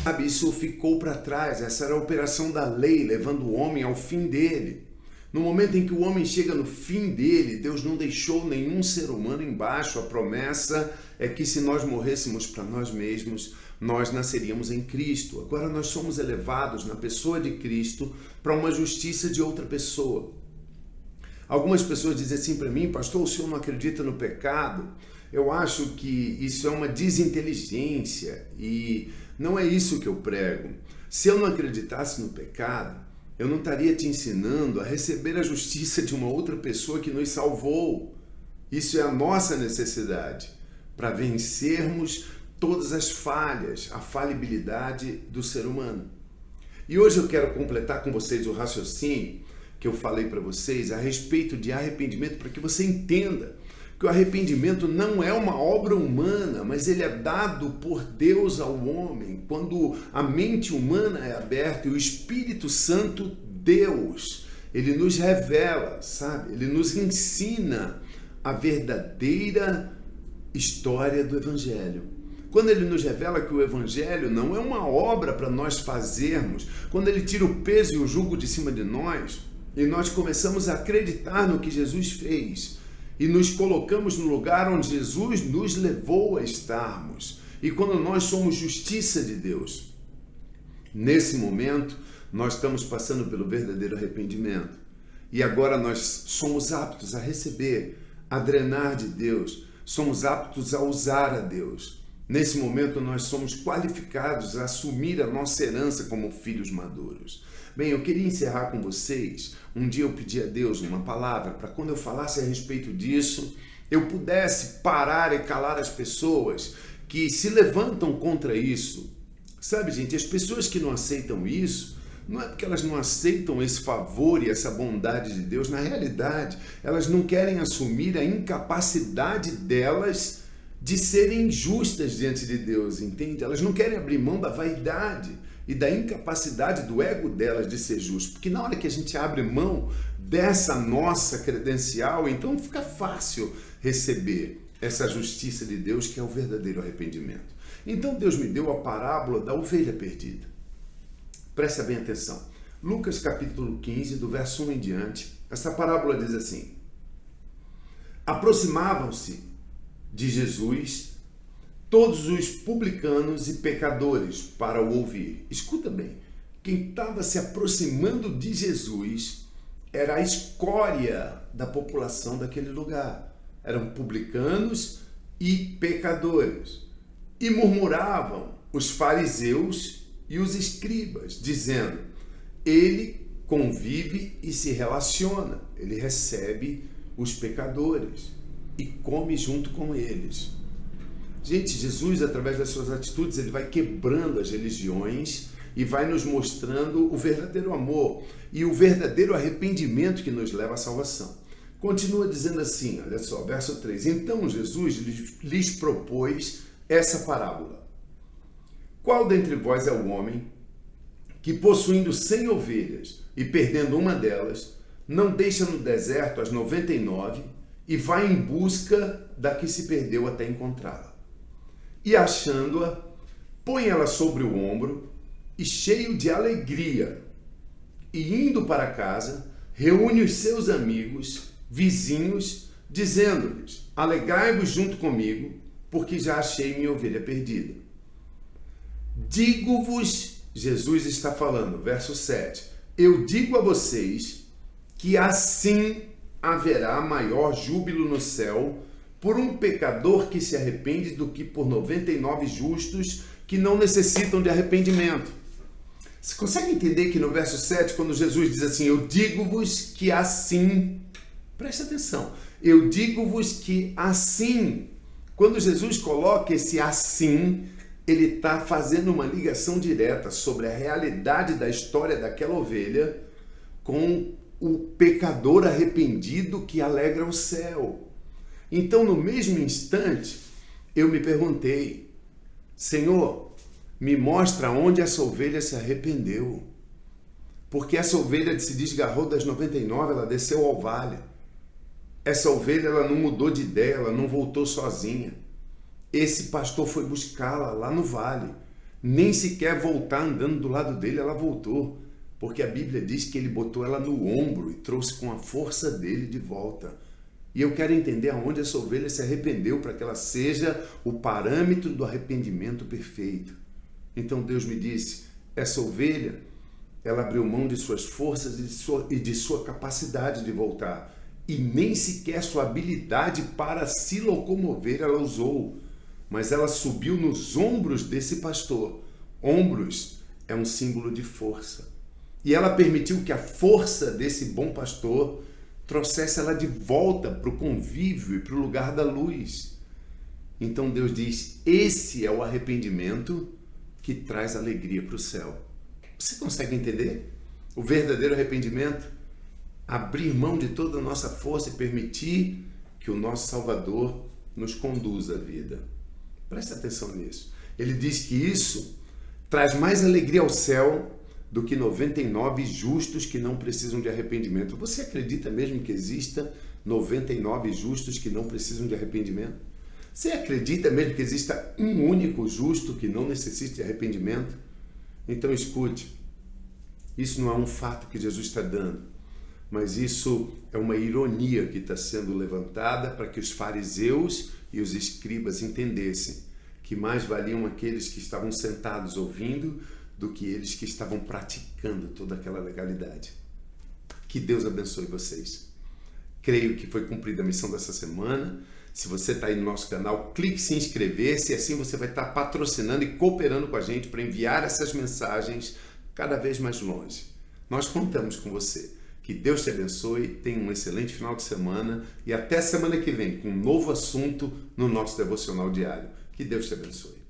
Sabe, isso ficou para trás, essa era a operação da lei, levando o homem ao fim dele. No momento em que o homem chega no fim dele, Deus não deixou nenhum ser humano embaixo. A promessa é que se nós morrêssemos para nós mesmos, nós nasceríamos em Cristo. Agora nós somos elevados na pessoa de Cristo para uma justiça de outra pessoa. Algumas pessoas dizem assim para mim: pastor, o senhor não acredita no pecado? Eu acho que isso é uma desinteligência e não é isso que eu prego. Se eu não acreditasse no pecado, eu não estaria te ensinando a receber a justiça de uma outra pessoa que nos salvou. Isso é a nossa necessidade para vencermos todas as falhas, a falibilidade do ser humano. E hoje eu quero completar com vocês o raciocínio que eu falei para vocês a respeito de arrependimento, para que você entenda que o arrependimento não é uma obra humana, mas ele é dado por Deus ao homem, quando a mente humana é aberta e o Espírito Santo, Deus, ele nos revela, sabe? Ele nos ensina a verdadeira história do Evangelho. Quando ele nos revela que o Evangelho não é uma obra para nós fazermos, quando ele tira o peso e o jugo de cima de nós, e nós começamos a acreditar no que Jesus fez, e nos colocamos no lugar onde Jesus nos levou a estarmos. E quando nós somos justiça de Deus, nesse momento, nós estamos passando pelo verdadeiro arrependimento. E agora nós somos aptos a receber, a drenar de Deus, somos aptos a usar a Deus. Nesse momento, nós somos qualificados a assumir a nossa herança como filhos maduros. Bem, eu queria encerrar com vocês. Um dia eu pedi a Deus uma palavra para quando eu falasse a respeito disso, eu pudesse parar e calar as pessoas que se levantam contra isso. Sabe, gente, as pessoas que não aceitam isso, não é porque elas não aceitam esse favor e essa bondade de Deus. Na realidade, elas não querem assumir a incapacidade delas de serem justas diante de Deus, entende? Elas não querem abrir mão da vaidade e da incapacidade do ego delas de ser justo, porque na hora que a gente abre mão dessa nossa credencial, então fica fácil receber essa justiça de Deus, que é o verdadeiro arrependimento. Então Deus me deu a parábola da ovelha perdida. Presta bem atenção. Lucas capítulo 15, do verso 1 em diante, essa parábola diz assim: aproximavam-se de Jesus todos os publicanos e pecadores para o ouvir. Escuta bem, quem estava se aproximando de Jesus era a escória da população daquele lugar. Eram publicanos e pecadores. E murmuravam os fariseus e os escribas, dizendo: ele convive e se relaciona, ele recebe os pecadores e come junto com eles. Gente, Jesus, através das suas atitudes, ele vai quebrando as religiões e vai nos mostrando o verdadeiro amor e o verdadeiro arrependimento que nos leva à salvação. Continua dizendo assim, olha só, verso 3. Então Jesus lhes propôs essa parábola: qual dentre vós é o homem que, possuindo 100 ovelhas e perdendo uma delas, não deixa no deserto as 99 e vai em busca da que se perdeu até encontrá-la? E achando-a, põe ela sobre o ombro e, cheio de alegria, e indo para casa, reúne os seus amigos, vizinhos, dizendo-lhes: alegrai-vos junto comigo, porque já achei minha ovelha perdida. Digo-vos, Jesus está falando, verso 7, eu digo a vocês que assim haverá maior júbilo no céu por um pecador que se arrepende do que por 99 justos que não necessitam de arrependimento. Você consegue entender que no verso 7, quando Jesus diz assim, eu digo-vos que assim, presta atenção, eu digo-vos que assim, quando Jesus coloca esse assim, ele está fazendo uma ligação direta sobre a realidade da história daquela ovelha com o pecador arrependido que alegra o céu. Então, no mesmo instante, eu me perguntei: Senhor, me mostra onde essa ovelha se arrependeu. Porque essa ovelha se desgarrou das 99, ela desceu ao vale. Essa ovelha, ela não mudou de ideia, ela não voltou sozinha. Esse pastor foi buscá-la lá no vale. nem sequer voltar andando do lado dele, ela voltou. Porque a Bíblia diz que ele botou ela no ombro e trouxe com a força dele de volta. E eu quero entender aonde essa ovelha se arrependeu para que ela seja o parâmetro do arrependimento perfeito. Então Deus me disse, essa ovelha, ela abriu mão de suas forças e de sua capacidade de voltar. E nem sequer sua habilidade para se locomover ela usou. Mas ela subiu nos ombros desse pastor. Ombros é um símbolo de força. E ela permitiu que a força desse bom pastor trouxesse ela de volta para o convívio e para o lugar da luz. Então Deus diz, esse é o arrependimento que traz alegria para o céu. Você consegue entender? O verdadeiro arrependimento? Abrir mão de toda a nossa força e permitir que o nosso Salvador nos conduza à vida. Preste atenção nisso. Ele diz que isso traz mais alegria ao céu do que 99 justos que não precisam de arrependimento. Você acredita mesmo que exista 99 justos que não precisam de arrependimento? Você acredita mesmo que exista um único justo que não necessite de arrependimento? Então escute, isso não é um fato que Jesus está dando, mas isso é uma ironia que está sendo levantada para que os fariseus e os escribas entendessem que mais valiam aqueles que estavam sentados ouvindo do que eles que estavam praticando toda aquela legalidade. Que Deus abençoe vocês. Creio que foi cumprida a missão dessa semana. Se você está aí no nosso canal, clique em se inscrever-se, assim você vai estar patrocinando e cooperando com a gente para enviar essas mensagens cada vez mais longe. Nós contamos com você. Que Deus te abençoe, tenha um excelente final de semana e até semana que vem com um novo assunto no nosso devocional diário. Que Deus te abençoe.